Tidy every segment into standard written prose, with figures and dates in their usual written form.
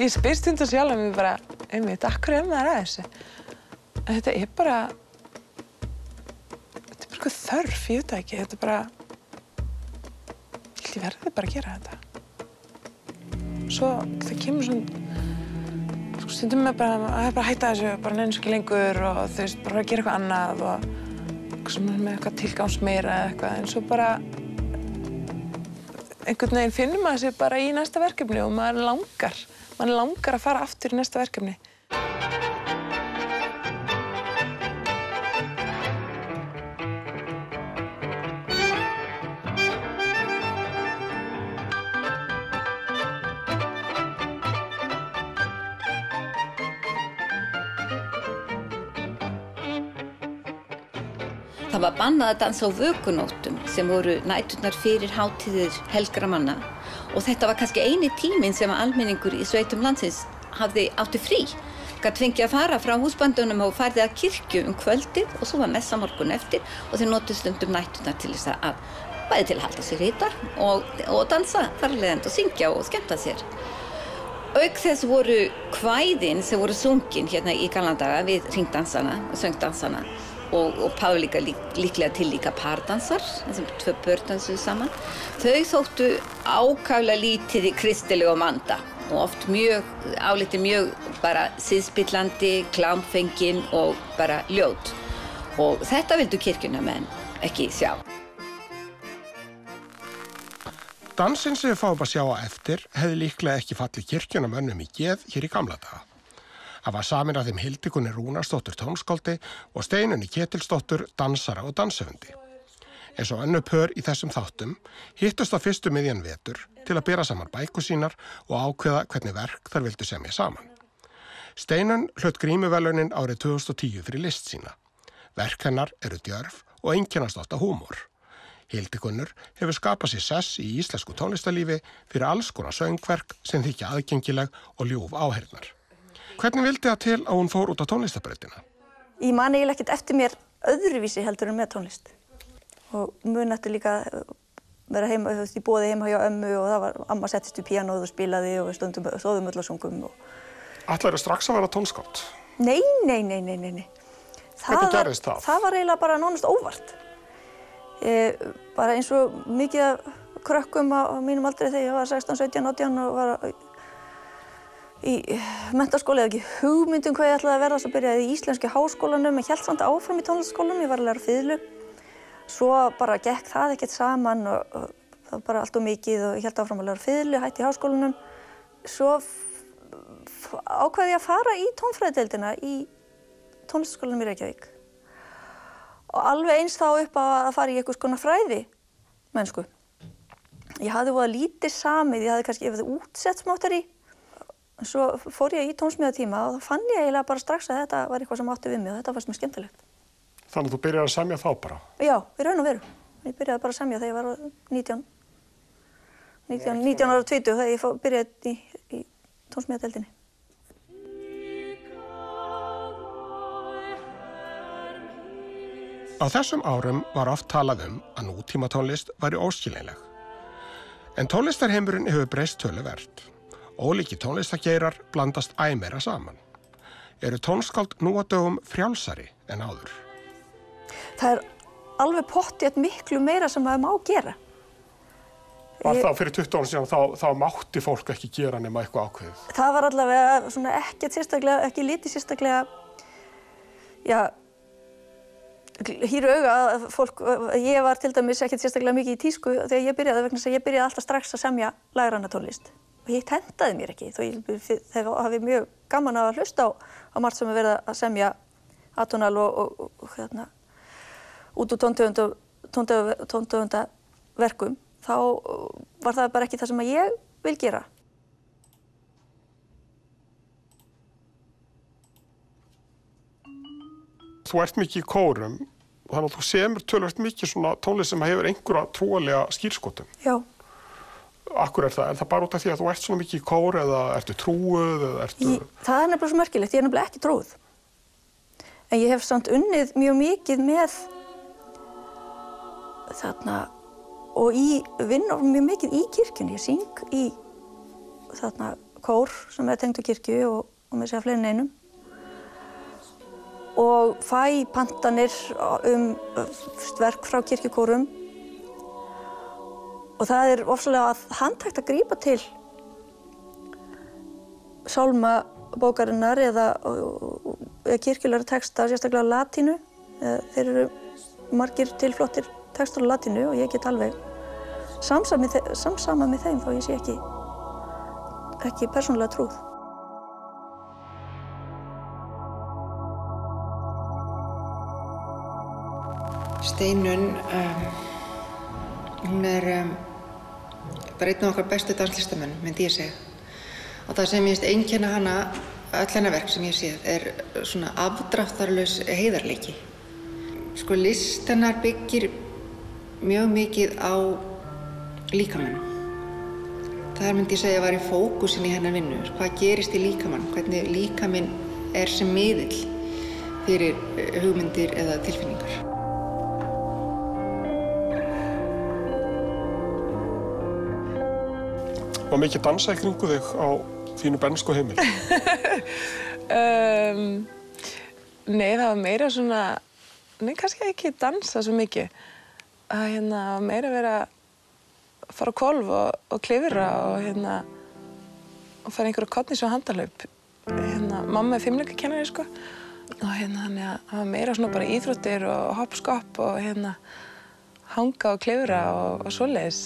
ég spyr stundum sjálf mig bara, einmitt, af hverju maður að þessu? En þetta er bara eitthvað þörf, ég veit það ekki, þetta er bara, ég verði bara að gera þetta. Svo það kemur svona, stundum með bara, að bara hætta þessu, bara nenni ekki lengur og þú veist, bara að gera eitthvað annað og með eitthvað tilgangsmeira eða eitthvað, en svo bara einhvern veginn finnur maður sig bara í næsta verkefni og maður langar að fara aftur í næsta verkefni. Það var bannað að dansa á vökunóttum sem voru næturnar fyrir hátíðir helgra manna og þetta var kannski eini tíminn sem almenningur í sveitum landsins átti frí. Gat fengið að fara frá húsböndunum og færði að kirkju kvöldið og svo var messa morgun eftir og þeir notuðu stundum næturnar til þess að bæði til að halda sér hita og dansa þarlegend og syngja og skemmta sér. Auk þess voru kvæðin sem voru sungin hérna í gamla daga við hringdansana og söngdansana og Páll líklega til líka pardansar, þessum tvö börn dansuðu saman. Þau þóttu ákaflega lítið í kristilegum anda og oft álitið mjög bara siðspillandi, klámfengin og bara ljót. Og þetta vildu kirkjunamenn ekki sjá. Dansinn sem við fáum að sjá á eftir hefði líklega ekki fallið kirkjunamönnum í geð hér í gamla daga. Það var samin af þeim Hildigunni Rúnarsdóttur tónskáldi og Steinunni Ketilsdóttur dansara og danshöfundi. Eins og önnur pör í þessum þáttum hittust á fyrstu miðjan vetur til að bera saman bækur sínar og ákveða hvernig verk þær vildu semja saman. Steinunn hlaut Grímuverðlaunin árið 2010 fyrir list sína. Verk hennar eru djörf og einkennast oft af húmor. Hildigunnur hefur skapað sér sess í íslensku tónlistarlífi fyrir alls konar söngverk sem þykja aðgengileg og ljúf áheyrnar. Hvernig vildi það til að hún fór út á tónlistarbrautina? Ég man eiginlega ekkert eftir mér öðruvísi heldur en með tónlist. Og mun eftir líka vera heima, þú veist, í boði heima hjá ömmu og það var, amma settist við píanóið og spilaði og við stóðum öll og sungum. Ætlarðu strax að vera tónskáld? Nei. Hvernig gerðist það? Það var eiginlega bara nánast óvart. Bara eins og mikið af krökkum á mínum aldri þegar ég var 16, 17, 18 og var í menntaskóla eða ekki hugmyndum hvað ég ætlaði að verða, svo byrjaði ég í Íslenska háskólanum en hélt samt áfram í tónlistarskólanum, ég var að læra fiðlu. Svo bara gekk það ekkert saman og það var bara allt of mikið og ég hélt áfram að læra fiðlu, hætti í háskólanum. Svo ákvað ég að fara í tónfræðideildina í tónlistarskólanum í Reykjavík. Og alveg eins þá upp að fara í einhvers konar fræði mennsku. Ég hafði voða lítið samið, ég hafði kannski útsett smáttari. Svo fór ég í tónsmíðatíma og þá fann ég eiginlega bara strax að þetta var eitthvað sem átti við mig og þetta fannst mér skemmtilegt. Þannig að þú byrjaði að semja þá bara? Já, í raun og veru. Ég byrjaði bara að semja þegar ég var 19 ára 20 þegar ég byrjaði í tónsmíðadeildinni. Á þessum árum var oft talað að nútímatónlist væri óskiljanleg. En tónlistarheimurinn hefur breyst töluvert. Ólíkir tónlistargeirar blandast æ meira saman. Eru tónskáld nú á dögum frjálsari en áður? Það er alveg pottþétt miklu meira sem maður má gera. Var það fyrir 20 árum síðan þá mátti fólk ekki gera nema eitthvað ákveðið? Það var allavega svona ekki litið sérstaklega, hýru auga að fólk, ég var til dæmis ekkert sérstaklega mikið í tísku þegar ég byrjaði vegna þess að ég byrjaði alltaf strax að semja lagræna tónlist. Og hitt hentaði mér ekki, þegar hafi mjög gaman að hlusta á margt sem er verið að semja atónal og út úr tóntegundaverkum, þá var það bara ekki það sem ég vil gera. Þú ert mikið í kórum, þannig að þú semur töluvert mikið svona tónlist sem hefur einhverja trúarlega skírskotum. Já. Akkur er það? Er það bara út af því að þú ert svona mikið í kór eða ertu trúuð eða ertu... Það er nefnilega svo merkilegt, ég er nefnilega ekki trúuð. En ég hef samt unnið mjög mikið með þarna og vinn mjög mikið í kirkjunni. Ég syng í þarna kór sem tengdur kirkju og með sér fleiri en einum. Og fæ pantanir verk frá kirkjukórum. Og það ofsalega handhægt að grípa til sálmabókarinnar eða kirkjulegra texta, sérstaklega á latínu. Þeir eru margir tilflottir textar á latínu og ég get alveg samsamað með þeim þó ég sé ekki persónulega trúð. Steinunn, hún bara einn af okkar bestu danslistamenn, myndi ég segja. Og það sem ég finnst einkenna hana, öll hennar verk sem ég séð, svona afdráttarlaus heiðarleiki. Sko, list hennar byggir mjög mikið á líkamann. Það myndi ég segja var í fókusinn í hennar vinnu. Hvað gerist í líkamann, hvernig líkaminn sem miðill fyrir hugmyndir eða tilfinningar. Var mikið dansa í kringu þig á þínu bernsku heimili? Nei, það var meira svona, kannski ekki dansa svo mikið. Að meira vera að fara á hvolf og klifra og fara einhverja kornis og handalaup. Mamma fimleikakennari, sko. Og þannig að það var meira svona bara íþróttir og hoppskopp og hanga og klifra og svoleiðis.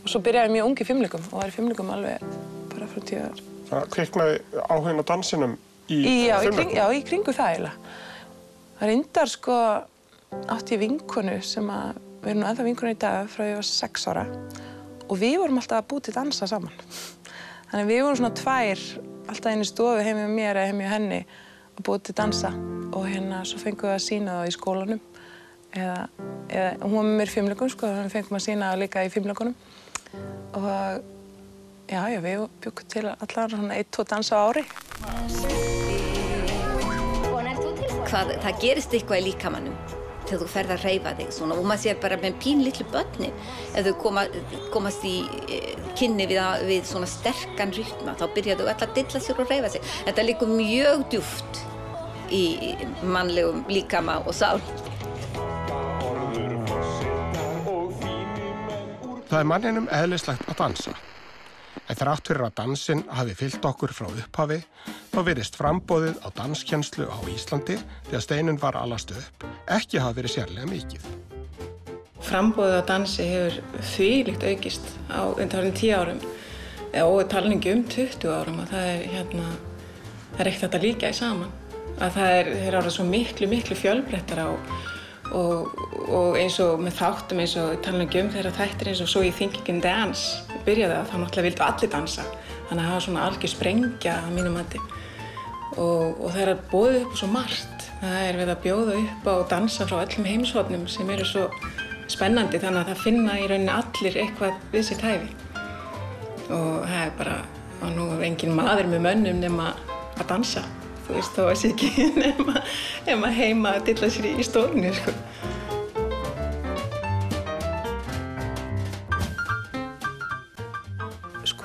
Og svo byrjaði ég mjög ung í fimleikum og var í fimleikum alveg bara frá 10 ára. Það kviknaði áhuginn á dansinum í fimleikum? Já, í kringu það eiginlega. Það reyndar sko átti ég vinkonu sem við erum ennþá vinkonur í dag frá ég var 6 ára og við vorum alltaf að búa til dansa saman. Þannig við vorum svona tvær alltaf inn í stofu heim hjá mér eða heim hjá henni að búa til dansa og svo fengum við að sýna það í skólanum eða hún var með mér í fimleikum sko, þannig fengum að sýna það líka í fimleikunum. Og já, við bjuggum til allar svona 1-2 dansa á ári. Það gerist eitthvað í líkamannum þegar þú ferð að hreyfa þig svona og maður sér bara með pínlitlu börnin ef þau komast í kynni við svona sterkan rytma þá byrja þau öll að dilla sér og hreyfa sig. Þetta liggur mjög djúpt í mannlegum líkama og sál. Það manninum eðlislegt að dansa. En þrátt fyrir að dansinn hafi fylgt okkur frá upphafi, þá virðist framboðið á danskennslu á Íslandi þegar Steinunn var að alast upp ekki hafa verið sérlega mikið. Framboðið á dansi hefur þvílíkt aukist á undanfarandi 10 árum og talningi 20 árum og það er ekkert hægt að líka í saman. Að það er orðið svo miklu fjölbreyttara og eins og með þáttum eins og talningi þegar þættir eins og So You Think You Can Dance byrjaði þá náttúrulega vildu allir dansa. Þannig að það var svona algjör sprengja að mínu mati. Og það er að boðið upp á svo margt. Það er verið að bjóða upp á dansa frá öllum heimshornum sem eru svo spennandi þannig að það finna í rauninni allir eitthvað við sitt hæfi. Og það er bara, og nú er engin maður með mönnum nema að dansa. Þú veist, þá sé ekki nema heima að dilla sér í stofunni, sko.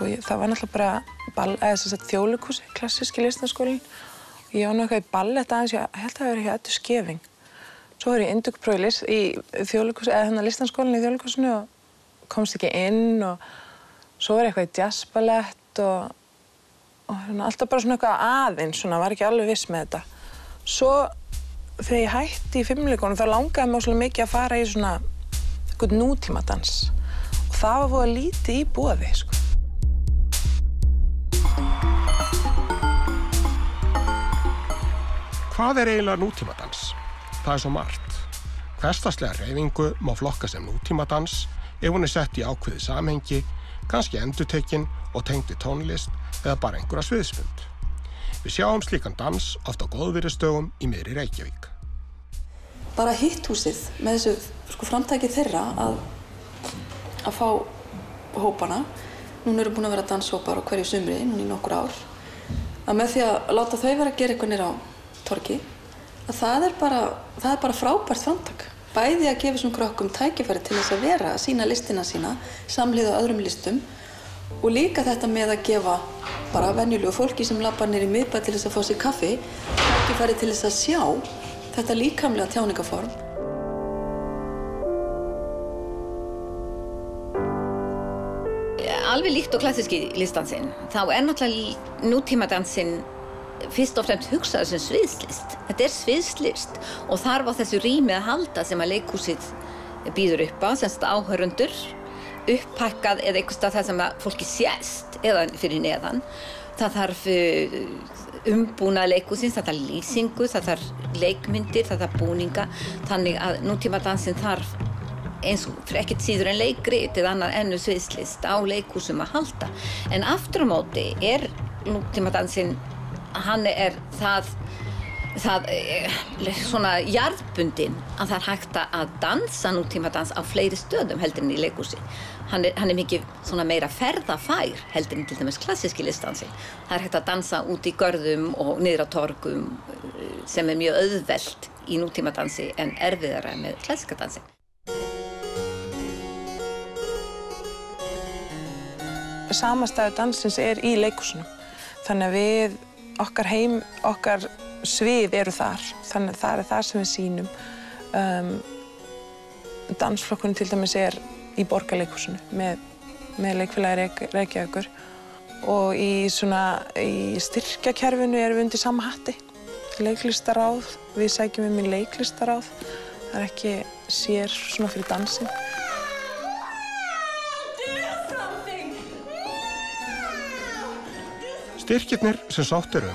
Það var náttúrulega bara Þjóðleikhúsið, klassíski listaskólinn. Ég var nú eitthvað í ballett aðeins, ég held að það verið Eddu Skeving. Svo var ég inntökuprófi í Þjóðleikhúsið, eða listaskólann í Þjóðleikhúsinu og komst ekki inn og svo var ég eitthvað í jazzballett og alltaf bara svona eitthvað aðeins, var ekki alveg viss með þetta. Svo þegar ég hætti í fimleikunum þá langaði mig óslega mikið að fara í svona eitthvað nútímadans og það var voða lítið í boði, sko. Hvað er eiginlega nútímadans? Það er svo margt. Hversdagslega hreyfingu má flokka sem nútímadans ef hún er sett í ákveðið samhengi, kannski endurtekin og tengd í tónlist eða bara einhverja sviðsmynd. Við sjáum slíkan dans oft á góðviðrisdögum í miðri Reykjavík. Bara hitthúsið með þessu framtaki þeirra að fá hópana. Núna eru búin að vera danshópar á hverju sumri, núna í nokkur ár. Að með því að láta þau vera að gera eitthvað niður á torgi, að það er bara frábært framtak. Bæði að gefa þessum krökkum tækifæri til þess að vera að sýna listina sína, samhliða öðrum listum Og líka þetta með að gefa bara venjulegu fólki sem labbar niður í miðbæ til þess að fá sér kaffi, tækifæri til þess að sjá þetta líkamlega tjáningaform. Alveg líkt og klassíski listdansinn, þá náttúrulega nútímadansinn fyrst og fremst hugsaður sem sviðslist. Þetta sviðslist og þarf á þessu rými að halda sem að leikhúsið býður upp á, semst áhorfendur, upphækkað eða einhvers stað þar sem að fólki sést eða fyrir neðan. Það þarf umbúnað leikhúsins, það þarf lýsingu, það þarf leikmyndir, það þarf búninga, þannig að nútímadansinn þarf eins og fyrir ekkert síður en leikrit eða annar ennur sviðslist á leikhúsum að halda. En aftur á móti nútímadansinn, hann það svona jarðbundinn að það hægt að dansa nútímadans á fleiri stöðum heldur en í leikhúsi. Hann mikið svona meira ferðafær heldur en til dæmis klassíski listdansinn. Það hægt að dansa út í görðum og niður á torgum sem mjög auðvelt í nútímadansi en erfiðara með klassíska dansi. Samastæður dansins í leikhúsunum. Þannig að okkar svið eru þar. Þannig að það það sem við sýnum. Dansflokkurinn til dæmis í Borgarleikhúsinu með leikfélagi Reykjavíkur. Og í styrkjakerfinu erum við undir sama hatti. Leiklistaráð, við sækjum í leiklistaráð. Það ekki sér svona fyrir dansinn. Styrkirnir sem sótt eru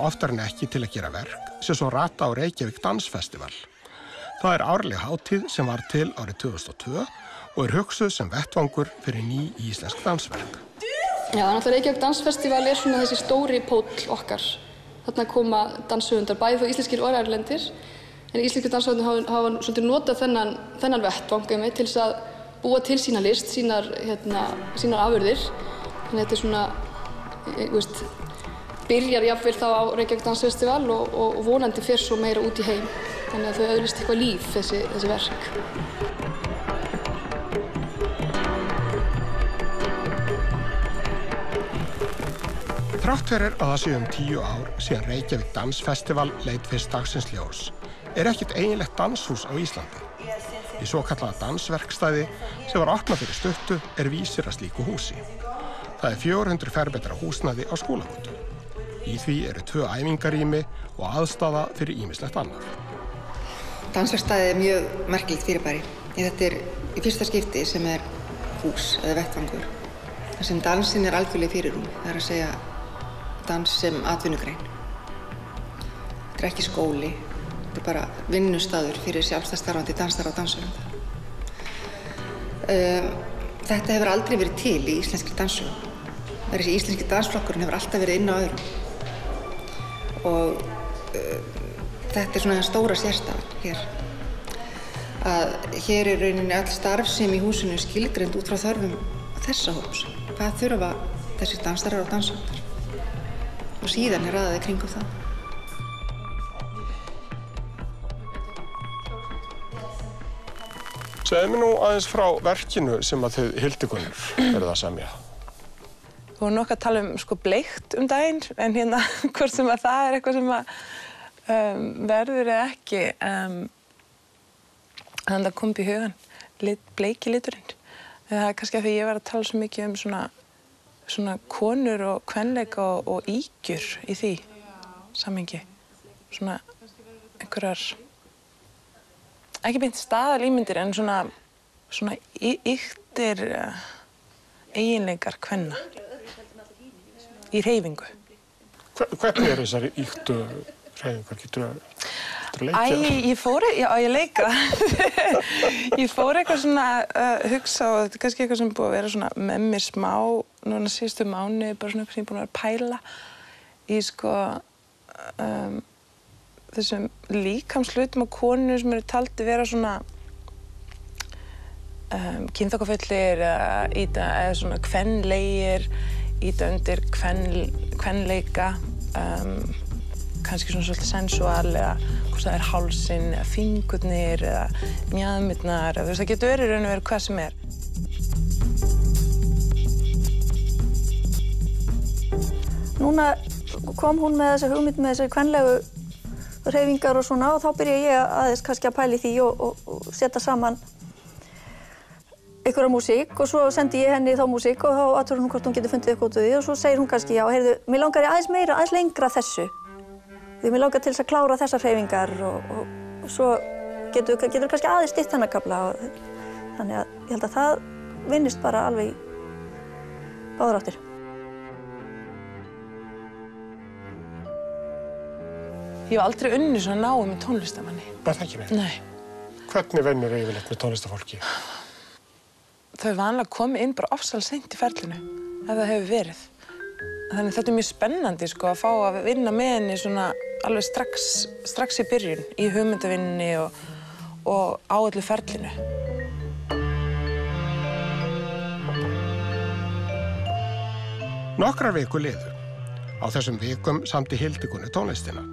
oftar en ekki til að gera verk sem svo rata á Reykjavík Dansfestival. Það árleg hátíð sem var til árið 2002 og hugsuð sem vettvangur fyrir ný íslensk dansverk. Já, þannig að Reykjavík Dansfestival svona þessi stóri póll okkar. Þarna koma danshöfundar, bæði þó íslenskir og erlendir. En íslenskir danshöfundar hafa svolítið notað þennan vettvang til þess að búa til sína list, sínar afurðir. Þannig þetta svona byrjar jafnvel þá á Reykjavík Dansfestival og vonandi fer svo meira út í heim. Þannig að þau öðlist eitthvað líf, þessi verk. Þrátt fyrir að það séu 10 ár síðan Reykjavík Dansfestival leit fyrst dagsins ljós, ekkert eiginlegt danshús á Íslandi. Í svokallaða dansverkstæði sem var opnað fyrir stuttu vísir að slíku húsi. Það 400 fermetra húsnæði á Skúlagötu. Í því eru 2 æfingarými og aðstaða fyrir ýmislegt annað. Dansverkstæði mjög merkilegt fyrirbæri. Þetta í fyrsta skipti sem hús eða vettvangur. Þar sem dansinn algjörlega fyrirrúm. Það að segja dans sem atvinnugrein. Þetta ekki skóli. Þetta bara vinnustaður fyrir sjálfstætt starfandi dansara og danshöfunda. Þetta hefur aldrei verið til í íslenskri danssögu. Þessi íslenski dansflokkurinn hefur alltaf verið inn á öðrum. Og þetta svona stóra sérstafan hér. Að hér rauninni all starfsemi í húsinu skilgreind út frá þörfum þessa hóps. Hvað þurfa þessir dansarar og danshöfundar? Og síðan raðað í kringum það. Segðu mér nú aðeins frá verkinu sem að þið Hildigunnur eruð að semja. Við vorum nokkuð að tala bleikt daginn, en hvort sem að það eitthvað sem að verður eða ekki. Þannig að kom upp í hugan, bleiki liturinn. Það kannski að því ég var að tala svo mikið svona konur og kvenleika og ýkjur í því samhengi. Svona einhverjar, ekki beint staðalímyndir, en svona ýktir eiginleikar kvenna í hreyfingu. Hvernig þessari ýktu hreyfingar? Geturðu að leika? Ég leika. Ég fór eitthvað svona að hugsa og þetta kannski eitthvað sem búið að vera svona með mér smá núna síðustu mánuði, bara svona eitthvað sem ég búin að vera að pæla í þessum líkamshlutum á konur sem eru taldir vera svona kynþokkafullir eða svona kvenlegir, ýta undir kvenleika, kannski svona svolítið sensual eða hvort það hálsinn eða fingurnir eða mjaðmirnar, það getur verið raun og verið hvað sem núna kom hún með þessa hugmynd með þessari kvenlegu hreyfingar og svona og þá byrja ég aðeins kannski að pæla í því og setja saman einhverja músík og svo sendi ég henni þá músík og þá athugar hún hvort hún getur fundið eitthvað út af því og svo segir hún kannski, já, heyrðu, mér langar aðeins meira, aðeins lengra þessu. Því mér langar til þess að klára þessar hreyfingar og svo getur kannski aðeins stytt hennar kafla. Þannig að ég held að það vinnist bara alveg í báðar áttir. Ég hef aldrei unnið svona náið með tónlistarmanni. Var það ekki með? Nei. Hvernig vinnur yfirleitt með tónlistarfólki? Þau vanlega komi inn bara ofsalega seint í ferlinu, ef það hefur verið. Þannig þetta mjög spennandi sko, að fá að vinna með henni svona alveg strax í byrjun, í hugmyndavinninni og á öllu ferlinu. Nokkrar vikur liðu. Á þessum vikum samdi Hildigunni tónlistina.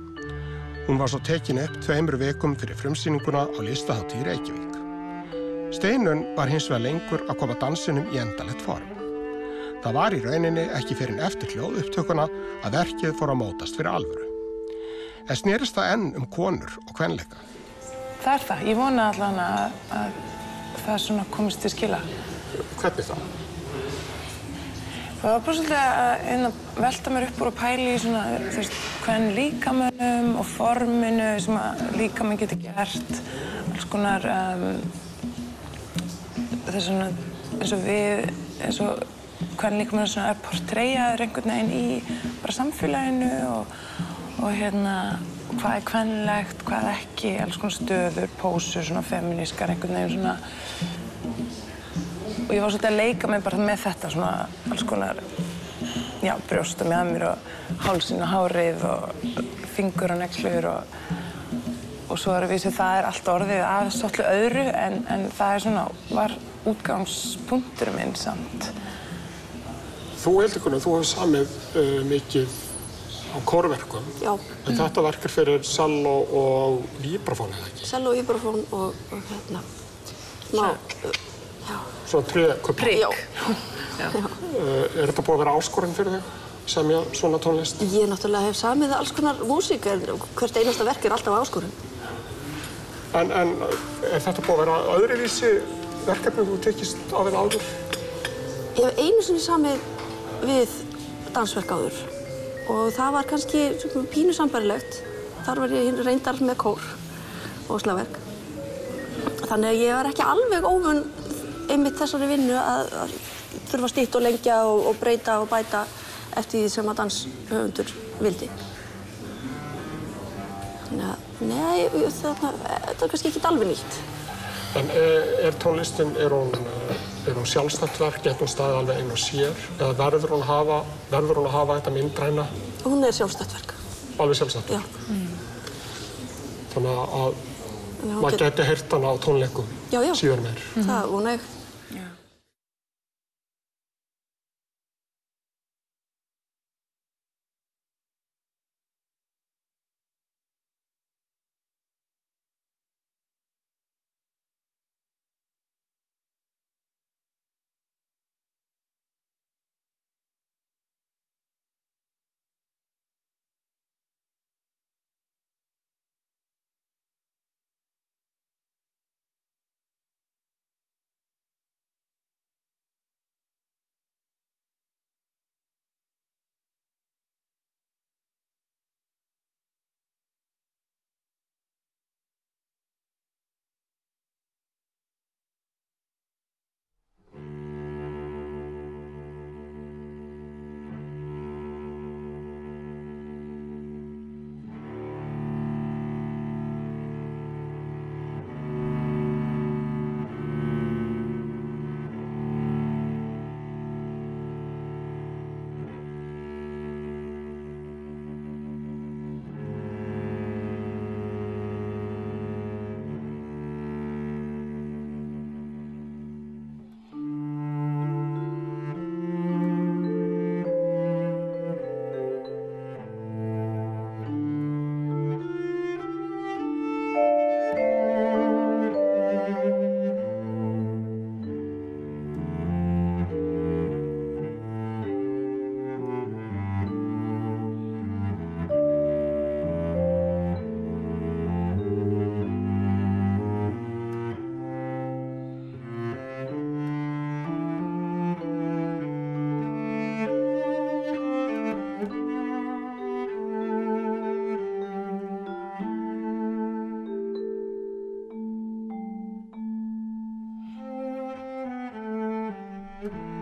Hún var svo tekin upp 2 vikum fyrir frumsýninguna á Listahátíð í Reykjavík. Steinunn var hins vegar lengur að koma dansinum í endalegt form. Það var í rauninni ekki fyrir en eftir hljóðupptökuna að verkið fór að mótast fyrir alvöru. En snerist það enn konur og kvenleika. Það er það. Ég vona allavega að það svona komist til skila. Hvernig það? Það var bara svolítið að velta mér upp úr og pæla í svona, þú veist, hvern líkamönnum og forminu sem að líkaminn getur gert. Alls konar, það er svona eins og hvern líkamönnum svona portræjaður einhvern veginn í bara samfélaginu og hvað er kvenlegt, hvað ekki, alls konar stöður, pósur, svona femínískar einhvern veginn svona. Og ég var svolítið að leika mig bara með þetta, svona alls konar, já, brjóst og mjaðmir og hálsinn og hárið og fingur og neglur og svo er að vísu það er allt orðið af svolítið öðru en það er svona, var útgangspunkturinn minn samt. Þú, Hildigunni, þú hefur samið mikið á kórverkum. Já. En þetta verk er fyrir selló og vibrafón, eða ekki? Selló, vibrafón og já. Svona trékubbla. Já. Er þetta búið að vera áskorun fyrir þig, semja svona tónlist? Ég náttúrulega hef samið alls konar músík en hvert einasta verk er alltaf áskorun. En er þetta búið að vera öðruvísi verkefni þú tekist á við áður? Ég hef einu sinni samið við dansverk áður og það var kannski pínu sambærilegt. Þar var ég reyndar með kór og slagverk. Þannig að ég var ekki alveg óvön einmitt þessari vinnu að þurfa að stytta og lengja og breyta og bæta eftir því sem að danshöfundur vildi. Þannig að, nei, þetta er kannski ekki alveg nýtt. En er tónlistin, er hún sjálfstætt verk, getur hún staðið alveg ein og sér? Eða verður hún að hafa þetta myndræna? Hún er sjálfstætt verk. Alveg sjálfstætt verk? Já. Þannig að maður geti heyrt hana á tónleikum síðar meir? Það vona ég. Thank